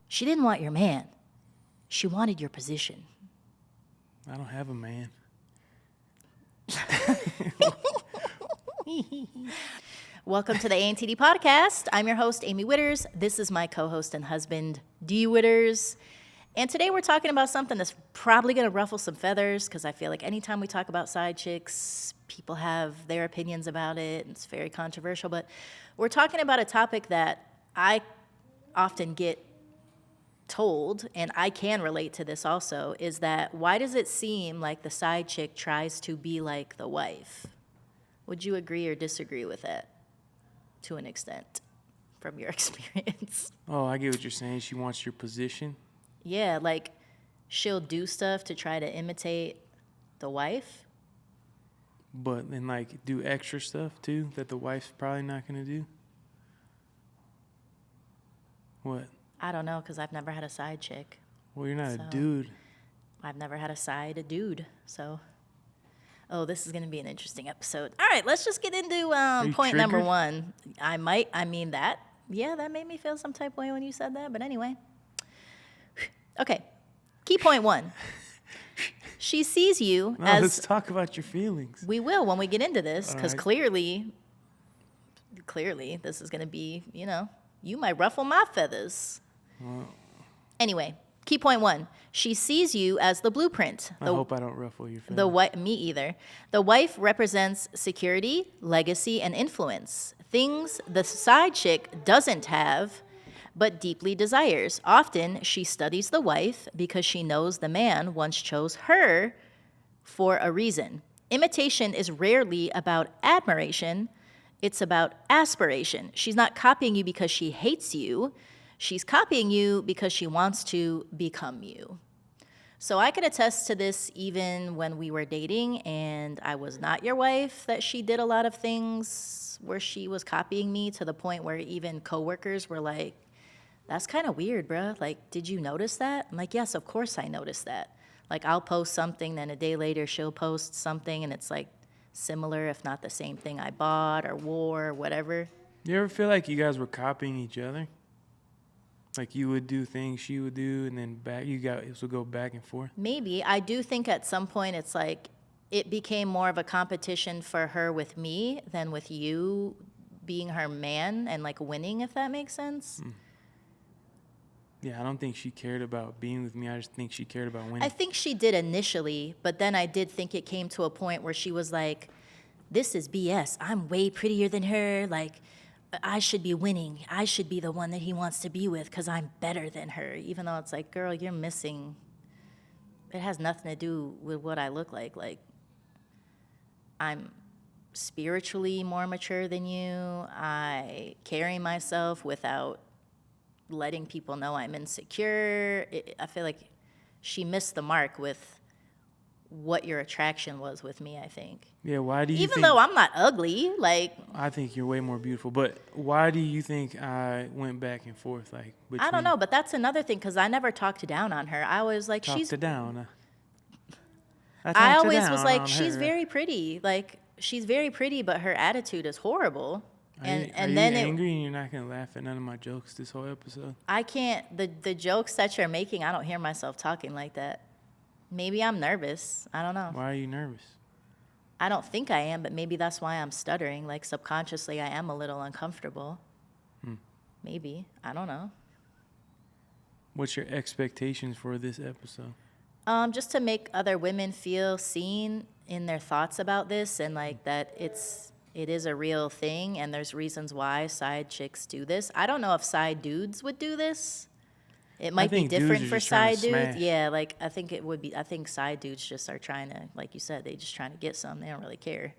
She didn't want your man. She wanted your position. I don't have a man. Welcome to the ANTD podcast. I'm your host, Amy Witters. This is my co-host and husband, D. Witters. And today we're talking about something that's probably going to ruffle some feathers because I feel like anytime we talk about side chicks, people have their opinions about it. And it's very controversial. But we're talking about a topic that I often get told, and I can relate to this also, is that why does it seem like the side chick tries to be like the wife? Would you agree or disagree with that to an extent from your experience? Oh, I get what you're saying. She wants your position. Yeah, like she'll do stuff to try to imitate the wife. But then, like, do extra stuff, too, that the wife's probably not going to do? What? I don't know, because I've never had a side chick. Well, you're not So, a dude. I've never had a side dude, so... Oh, this is going to be an interesting episode. All right, let's just get into point number one. That made me feel some type of way when you said that, but anyway. Okay, key point one. She sees you as... Let's talk about your feelings. We will when we get into this, because right. clearly, this is going to be, you might ruffle my feathers. Well, anyway, key point one. She sees you as the blueprint. I hope I don't ruffle your feathers. Me either. The wife represents security, legacy, and influence. Things the side chick doesn't have, but deeply desires. Often, she studies the wife because she knows the man once chose her for a reason. Imitation is rarely about admiration. It's about aspiration. She's not copying you because she hates you. She's copying you because she wants to become you. So I could attest to this even when we were dating and I was not your wife, that she did a lot of things where she was copying me to the point where even coworkers were like, that's kind of weird, bruh. Like, did you notice that? I'm like, yes, of course I noticed that. Like, I'll post something, then a day later she'll post something and it's like similar, if not the same thing I bought or wore or whatever. You ever feel like you guys were copying each other? Like you would do things she would do, and then it would go back and forth? Maybe. I do think at some point it's like it became more of a competition for her with me than with you being her man and like winning, if that makes sense. Yeah, I don't think she cared about being with me. I just think she cared about winning. I think she did initially, but then I did think it came to a point where she was like, this is BS. I'm way prettier than her. Like, I should be winning. I should be the one that he wants to be with because I'm better than her. Even though it's like, girl, you're missing. It has nothing to do with what I look like. Like, I'm spiritually more mature than you. I carry myself without letting people know I'm insecure. I feel like she missed the mark with what your attraction was with me, I think. Yeah, why do you Even though I'm not ugly, like... I think you're way more beautiful, but why do you think I went back and forth? Like, I don't know, but that's another thing, because I never talked down on her. I was like, I always was like, she's very pretty. Like, she's very pretty, but her attitude is horrible. Are you angry and you're not going to laugh at none of my jokes this whole episode? I can't. The jokes that you're making, I don't hear myself talking like that. Maybe I'm nervous. I don't know. Why are you nervous? I don't think I am, but maybe that's why I'm stuttering. Like, subconsciously, I am a little uncomfortable. Maybe. I don't know. What's your expectations for this episode? Just to make other women feel seen in their thoughts about this, and like that it is a real thing, and there's reasons why side chicks do this. I don't know if side dudes would do this. It might be different for side dudes. Yeah, like I think it would be. I think side dudes just are trying to, like you said, they just trying to get something. They don't really care.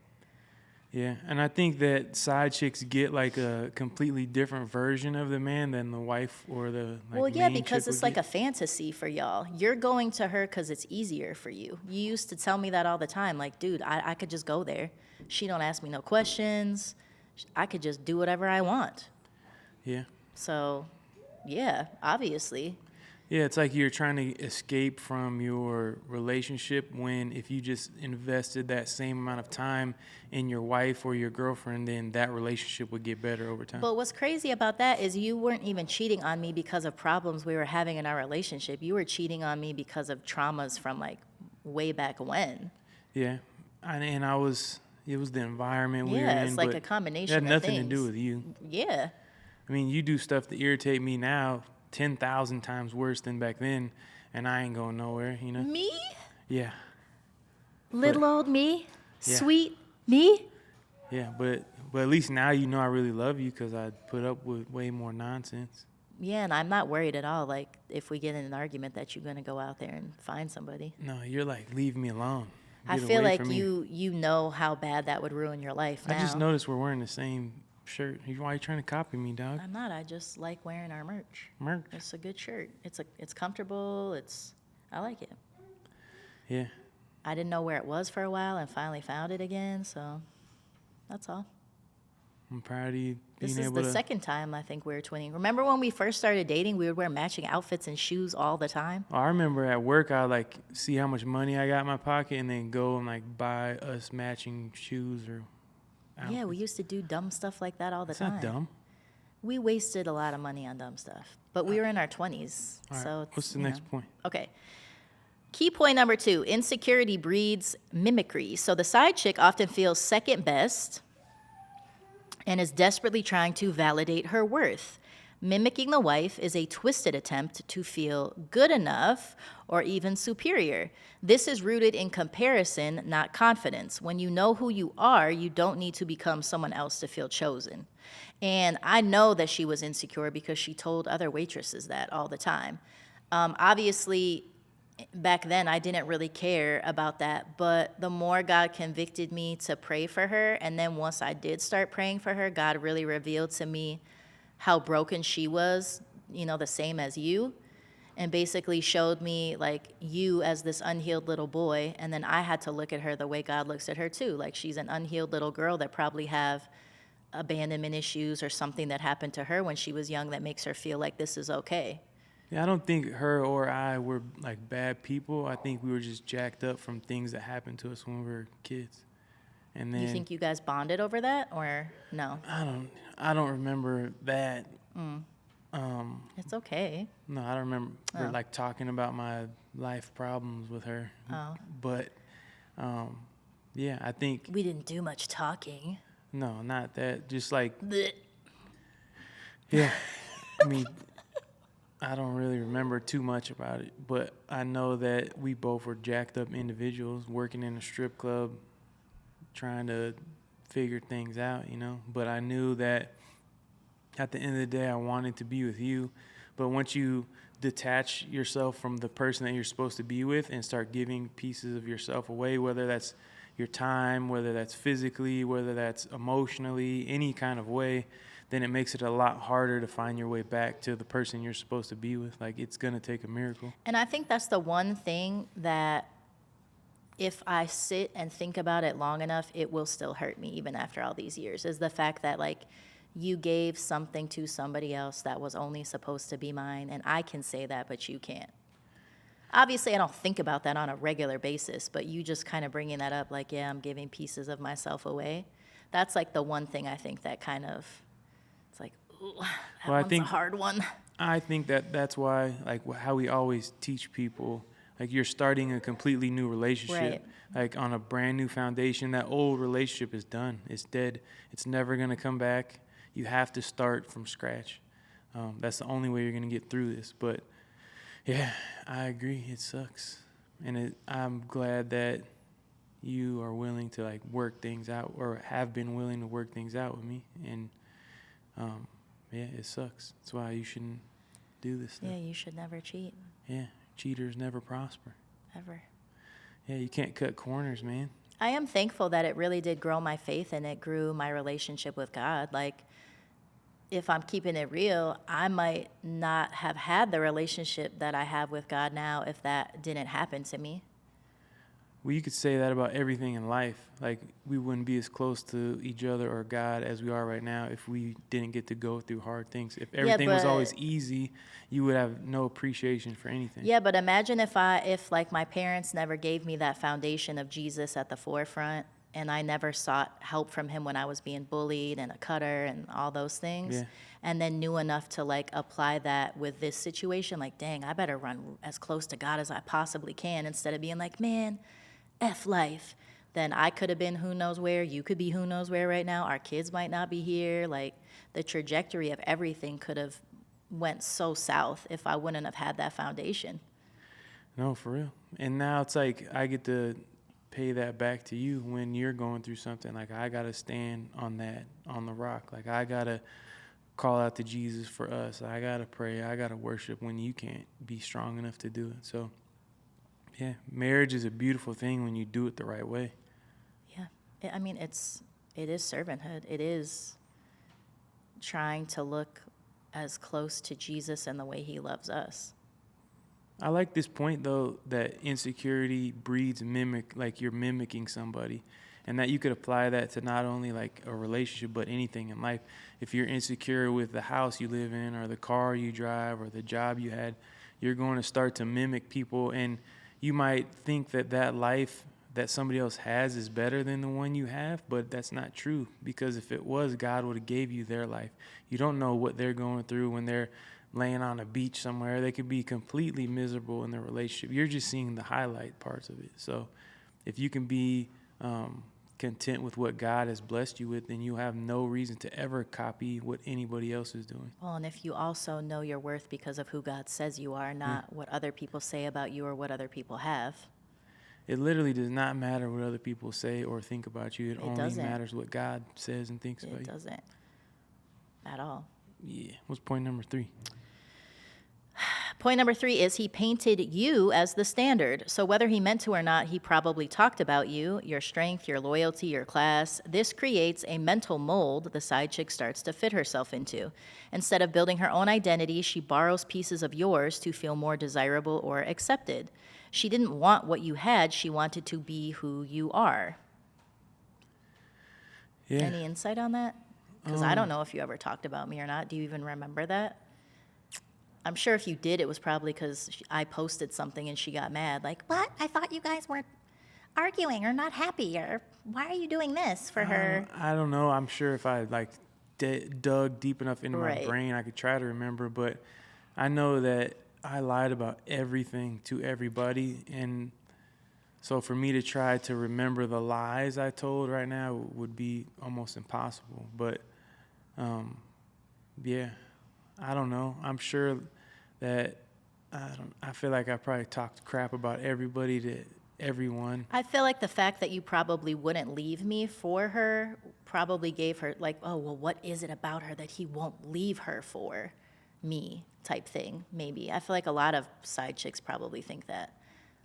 Yeah, and I think that side chicks get like a completely different version of the man than the wife or the main because it's like a fantasy for y'all. You're going to her because it's easier for you. You used to tell me that all the time. Like, dude, I could just go there. She don't ask me no questions. I could just do whatever I want. Yeah. So, yeah, obviously. Yeah, it's like you're trying to escape from your relationship when if you just invested that same amount of time in your wife or your girlfriend, then that relationship would get better over time. But what's crazy about that is you weren't even cheating on me because of problems we were having in our relationship. You were cheating on me because of traumas from like way back when. Yeah, and it was the environment we were Yeah, in, it's like but a it combination had of nothing to things. do with you. Yeah. I mean, you do stuff that irritate me now 10,000 times worse than back then, and I ain't going nowhere, you know? Me? Yeah, Little old me? yeah, Sweet me? yeah, but at least now you know I really love you because I put up with way more nonsense. Yeah, and I'm not worried at all. Like, if we get in an argument, that you're going to go out there and find somebody. No, you're like, leave me alone. I Get feel away like from me. you know how bad that would ruin your life I now. just noticed we're wearing the same shirt. Why are you trying to copy me, dog? I'm not. I just like wearing our merch. Merch. It's a good shirt. It's comfortable. I like it. Yeah. I didn't know where it was for a while and finally found it again, so that's all. I'm proud of you being This is able the to. second time I think we're twinning. Remember when we first started dating, we would wear matching outfits and shoes all the time? I remember at work, I like see how much money I got in my pocket and then go and like buy us matching shoes or outfits. Yeah, we used to do dumb stuff like that all the It's time. not dumb. We wasted a lot of money on dumb stuff, but we were in our 20s. All right. So What's the you next know. point? Okay. Key point number 2, insecurity breeds mimicry. So the side chick often feels second best and is desperately trying to validate her worth. Mimicking the wife is a twisted attempt to feel good enough or even superior. This is rooted in comparison, not confidence. When you know who you are, you don't need to become someone else to feel chosen. And I know that she was insecure because she told other waitresses that all the time. Obviously, back then I didn't really care about that, but the more God convicted me to pray for her, and then once I did start praying for her, God really revealed to me how broken she was, the same as you, and basically showed me like you as this unhealed little boy, and then I had to look at her the way God looks at her too, like she's an unhealed little girl that probably have abandonment issues or something that happened to her when she was young that makes her feel like this is okay. Yeah, I don't think her or I were like bad people. I think we were just jacked up from things that happened to us when we were kids. And then You think you guys bonded over that or no? I don't remember that. It's okay. No, I don't remember like talking about my life problems with her. Oh. But yeah, I think We didn't do much talking. no, not that. Just like Blech. yeah. I mean, I don't really remember too much about it, but I know that we both were jacked up individuals working in a strip club, trying to figure things out, But I knew that at the end of the day, I wanted to be with you. But once you detach yourself from the person that you're supposed to be with and start giving pieces of yourself away, whether that's your time, whether that's physically, whether that's emotionally, any kind of way, then it makes it a lot harder to find your way back to the person you're supposed to be with. Like, it's going to take a miracle. And I think that's the one thing that if I sit and think about it long enough, it will still hurt me even after all these years, is the fact that like you gave something to somebody else that was only supposed to be mine. And I can say that, but you can't. Obviously, I don't think about that on a regular basis, but you just kind of bringing that up like, yeah, I'm giving pieces of myself away. That's like the one thing I think that kind of, it's like, ooh, that one's a hard one. I think that's why, like, how we always teach people, like, you're starting a completely new relationship, like, on a brand new foundation. That old relationship is done. It's dead. It's never going to come back. You have to start from scratch. That's the only way you're going to get through this. But, yeah, I agree. It sucks. And I'm glad that you are willing to, like, work things out or have been willing to work things out with me. And, yeah, it sucks. That's why you shouldn't do this stuff. Yeah, you should never cheat. Yeah, cheaters never prosper. Ever. Yeah, you can't cut corners, man. I am thankful that it really did grow my faith and it grew my relationship with God. Like, if I'm keeping it real, I might not have had the relationship that I have with God now if that didn't happen to me. Well, you could say that about everything in life. Like, we wouldn't be as close to each other or God as we are right now if we didn't get to go through hard things. If Yeah, everything was always but easy, you would have no appreciation for anything. yeah, but imagine if like my parents never gave me that foundation of Jesus at the forefront, and I never sought help from him when I was being bullied and a cutter and all those things, Yeah. and then knew enough to like apply that with this situation. Like, dang, I better run as close to God as I possibly can instead of being like, man, F life. Then I could have been who knows where. You could be who knows where right now. Our kids might not be here. Like, the trajectory of everything could have went so south if I wouldn't have had that foundation. No, for real. And now it's like I get to pay that back to you when you're going through something. Like, I got to stand on that, on the rock. Like, I got to call out to Jesus for us. I got to pray. I got to worship when you can't be strong enough to do it. So, yeah, marriage is a beautiful thing when you do it the right way. Yeah. I mean, it is servanthood. It is trying to look as close to Jesus and the way he loves us. I like this point, though, that insecurity breeds mimic, like you're mimicking somebody. And that you could apply that to not only like a relationship, but anything in life. If you're insecure with the house you live in or the car you drive or the job you had, you're going to start to mimic people. And you might think that that life that somebody else has is better than the one you have, but that's not true. Because if it was, God would have gave you their life. You don't know what they're going through when they're laying on a beach somewhere. They could be completely miserable in their relationship. You're just seeing the highlight parts of it. So if you can be content with what God has blessed you with, then you have no reason to ever copy what anybody else is doing. Well, and if you also know your worth because of who God says you are, not what other people say about you or what other people have. It literally does not matter what other people say or think about you. It only doesn't. matters what God says and thinks about It you. doesn't at all. Yeah. What's point number 3? Point number 3 is he painted you as the standard. So whether he meant to or not, he probably talked about you, your strength, your loyalty, your class. This creates a mental mold the side chick starts to fit herself into. Instead of building her own identity, she borrows pieces of yours to feel more desirable or accepted. She didn't want what you had. She wanted to be who you are. Yeah. Any insight on that? Because I don't know if you ever talked about me or not. Do you even remember that? I'm sure if you did, it was probably because I posted something and she got mad. Like, what? I thought you guys weren't arguing or not happy, or why are you doing this for her? I don't know. I'm sure if I like dug deep enough into my Right. brain, I could try to remember. But I know that I lied about everything to everybody, and so for me to try to remember the lies I told right now would be almost impossible. But yeah, I don't know. I'm sure that I feel like I probably talked crap about everybody to everyone. I feel like the fact that you probably wouldn't leave me for her probably gave her, like, oh, well, what is it about her that he won't leave her for me type thing, maybe. I feel like a lot of side chicks probably think that.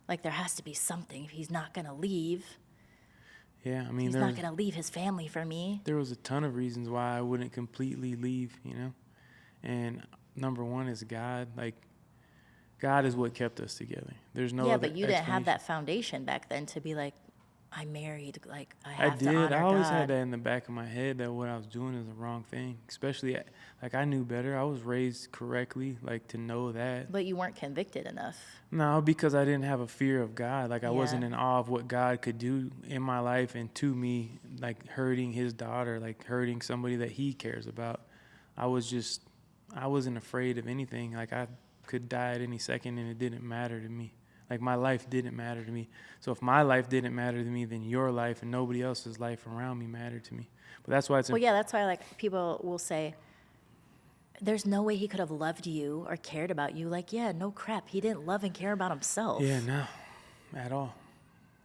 Like, there has to be something if he's not going to leave. Yeah, I mean, He's not going to leave his family for me. there was a ton of reasons why I wouldn't completely leave, you know? And number one is God. Like, God is what kept us together. There's no Yeah, other but you didn't have explanation. that foundation back then to be like, I'm married, like, I I have to did. honor I always God. had that in the back of my head that what I was doing is the wrong thing. Especially, like, I knew better. I was raised correctly, like, to know that. But you weren't convicted enough. No, because I didn't have a fear of God. Like, I wasn't Yeah. in awe of what God could do in my life and to me, like hurting his daughter, like hurting somebody that he cares about. I wasn't afraid of anything. Like, I could die at any second and it didn't matter to me. Like, my life didn't matter to me. So if my life didn't matter to me, then your life and nobody else's life around me mattered to me. But that's why it's Well, yeah, that's why, like, people will say, there's no way he could have loved you or cared about you. Like, yeah, no crap. He didn't love and care about himself. Yeah, no, at all.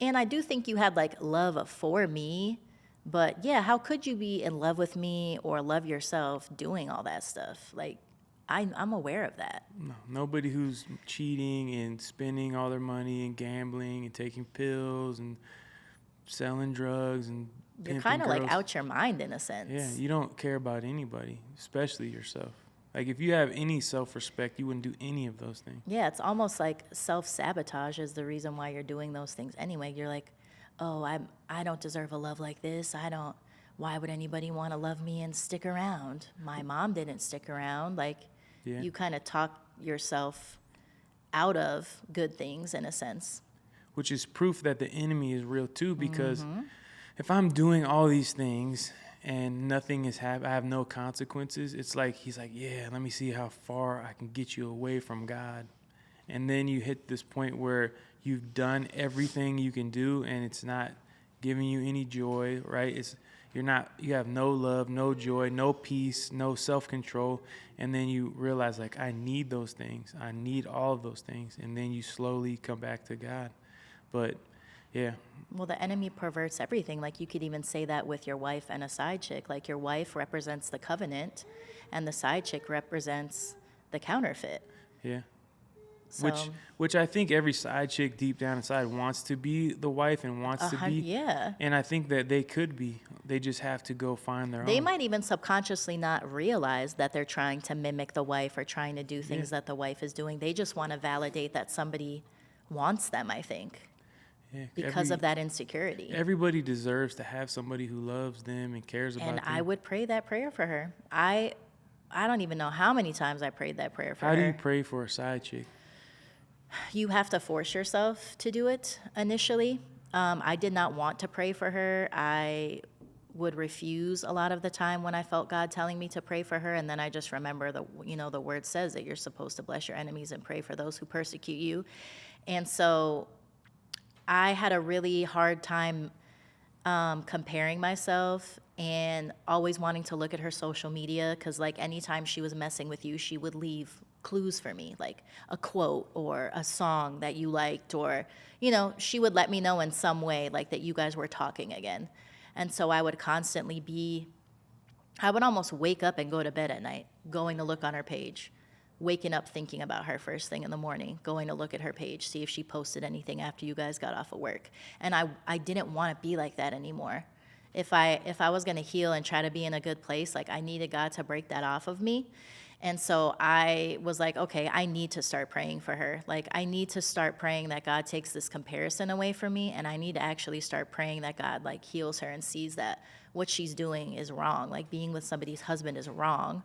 And I do think you had, like, love for me. But, yeah, how could you be in love with me or love yourself doing all that stuff? Like, I'm aware of that. No, nobody who's cheating and spending all their money and gambling and taking pills and selling drugs and You're pimping kind of, like, girls. out your mind in a sense. Yeah, you don't care about anybody, especially yourself. Like, if you have any self-respect, you wouldn't do any of those things. Yeah, it's almost like self-sabotage is the reason why you're doing those things anyway. You're like, oh, I don't deserve a love like this. Why would anybody want to love me and stick around? My mom didn't stick around. Like, Yeah. you kind of talk yourself out of good things in a sense. Which is proof that the enemy is real too, because if I'm doing all these things and nothing is I have no consequences, it's like he's like, yeah, let me see how far I can get you away from God. And then you hit this point where you've done everything you can do and it's not giving you any joy, right? You have no love, no joy, no peace, no self-control. And then you realize, like, I need those things. I need all of those things. And then you slowly come back to God. But yeah. Well, the enemy perverts everything. Like, you could even say that with your wife and a side chick. Like, your wife represents the covenant and the side chick represents the counterfeit. Yeah. So, Which I think every side chick deep down inside wants to be the wife and wants to be. Yeah. And I think that they could be. They just have to go find their own. They might even subconsciously not realize that they're trying to mimic the wife or trying to do things that the wife is doing. They just want to validate that somebody wants them, I think, because of that insecurity. Everybody deserves to have somebody who loves them and cares about them. And I would pray that prayer for her. I don't even know how many times I prayed that prayer for her. How do you pray for a side chick? You have to force yourself to do it initially. I did not want to pray for her. I would refuse a lot of the time when I felt God telling me to pray for her, and then I just remember the word says that you're supposed to bless your enemies and pray for those who persecute you. And so I had a really hard time comparing myself and always wanting to look at her social media, because like anytime she was messing with you, she would leave clues for me, like a quote or a song that you liked, or she would let me know in some way, like, that you guys were talking again. And so I would almost wake up and go to bed at night going to look on her page, waking up thinking about her first thing in the morning, going to look at her page, see if she posted anything after you guys got off of work. And I didn't want to be like that anymore. If I was going to heal and try to be in a good place, like, I needed God to break that off of me. And so I was like, okay, I need to start praying for her. Like, I need to start praying that God takes this comparison away from me, and I need to actually start praying that God, like, heals her and sees that what she's doing is wrong. Like, being with somebody's husband is wrong.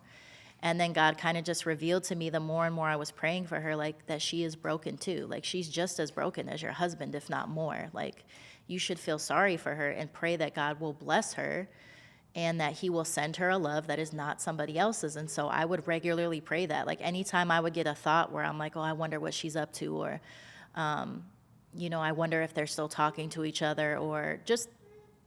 And then God kind of just revealed to me, the more and more I was praying for her, like, that she is broken too. Like, she's just as broken as your husband, if not more. Like, you should feel sorry for her and pray that God will bless her and that he will send her a love that is not somebody else's. And so I would regularly pray that. Like, anytime I would get a thought where I'm like, oh, I wonder what she's up to, or, I wonder if they're still talking to each other, or just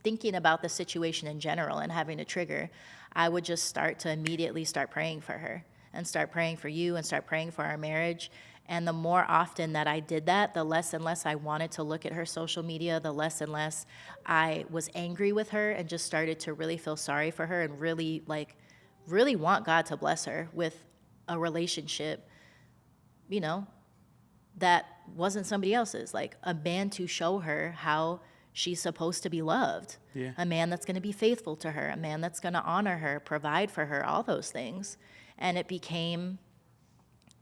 thinking about the situation in general and having a trigger, I would just immediately start praying for her and start praying for you and start praying for our marriage. And the more often that I did that, the less and less I wanted to look at her social media, the less and less I was angry with her, and just started to really feel sorry for her and really want God to bless her with a relationship, that wasn't somebody else's. Like, a man to show her how she's supposed to be loved. Yeah. A man that's going to be faithful to her, a man that's going to honor her, provide for her, all those things. And it became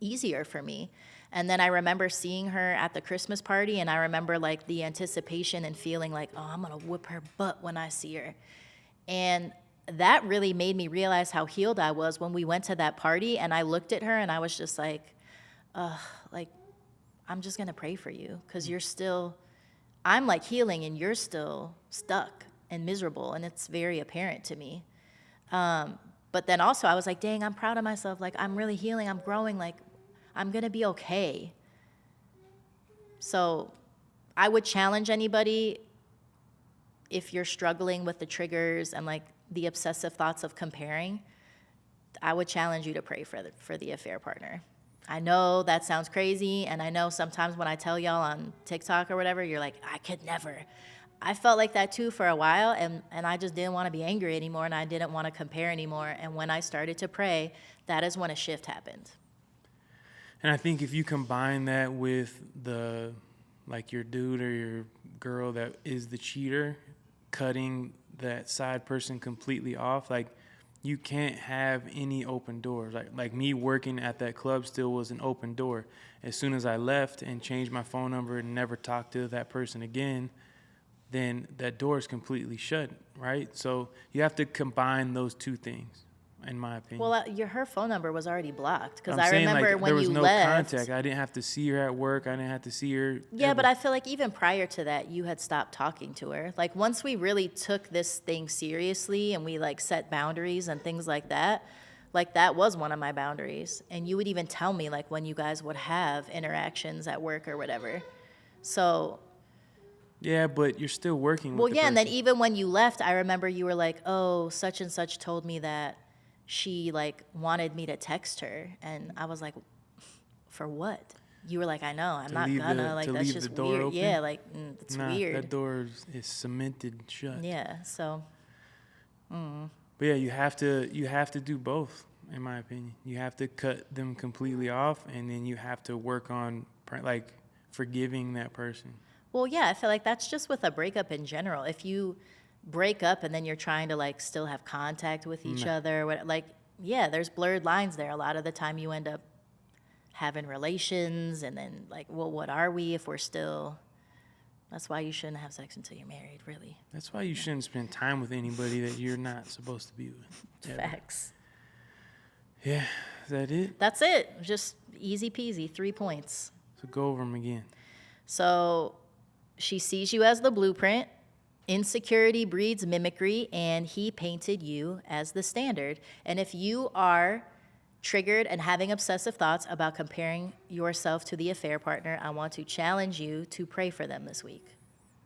easier for me. And then I remember seeing her at the Christmas party, and I remember, like, the anticipation and feeling like, oh, I'm going to whip her butt when I see her. And that really made me realize how healed I was when we went to that party, and I looked at her and I was just like, I'm just going to pray for you, because I'm like healing and you're still stuck and miserable, and it's very apparent to me. But then also I was like, dang, I'm proud of myself. Like, I'm really healing. I'm growing. Like, I'm going to be okay. So I would challenge anybody, if you're struggling with the triggers and, like, the obsessive thoughts of comparing, I would challenge you to pray for the affair partner. I know that sounds crazy, and I know sometimes when I tell y'all on TikTok or whatever, you're like, I could never. I felt like that too for a while, and I just didn't want to be angry anymore, and I didn't want to compare anymore. And when I started to pray, that is when a shift happened. And I think if you combine that with your dude or your girl that is the cheater, cutting that side person completely off, like, you can't have any open doors. Like me working at that club still was an open door. As soon as I left and changed my phone number and never talked to that person again, then that door is completely shut, right? So you have to combine those two things, in my opinion. Well, her phone number was already blocked because I'm I saying, remember like, when there was you no left. contact. I didn't have to see her at work. I didn't have to see her. Yeah, ever. but I feel like even prior to that, you had stopped talking to her. Like once we really took this thing seriously and we like set boundaries and things like that was one of my boundaries. And you would even tell me like when you guys would have interactions at work or whatever. So. Yeah, but you're still working Well, with the yeah, and then person. even when you left, I remember you were like, "Oh, such and such told me that she like wanted me to text her," and I was like, "For what?" You were like, "I know, I'm not gonna. Like, that's just door weird. open? Yeah, like it's Nah, weird. that door is cemented shut. Yeah, so But yeah, you have to do both, in my opinion. You have to cut them completely off, and then you have to work on like forgiving that person. well, yeah, I feel like that's just with a breakup in general. If you break up and then you're trying to like still have contact with each other, like yeah, there's blurred lines there. A lot of the time, you end up having relations, and then like, well, what are we if we're still? That's why you shouldn't have sex until you're married, really. That's why you shouldn't spend time with anybody that you're not supposed to be with. ever. Facts. Yeah, is that it? That's it. Just easy peasy, 3 points. So go over them again. So she sees you as the blueprint. Insecurity breeds mimicry, and he painted you as the standard. And if you are triggered and having obsessive thoughts about comparing yourself to the affair partner, I want to challenge you to pray for them this week.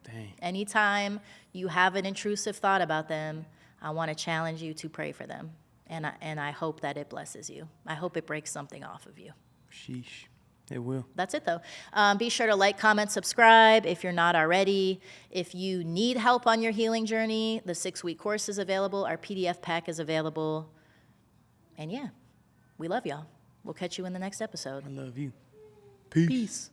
Dang. Anytime you have an intrusive thought about them, I want to challenge you to pray for them. And I hope that it blesses you. I hope it breaks something off of you. Sheesh. It will. That's it, though. Be sure to like, comment, subscribe if you're not already. If you need help on your healing journey, the 6-week course is available. Our PDF pack is available. And yeah, we love y'all. We'll catch you in the next episode. I love you. Peace.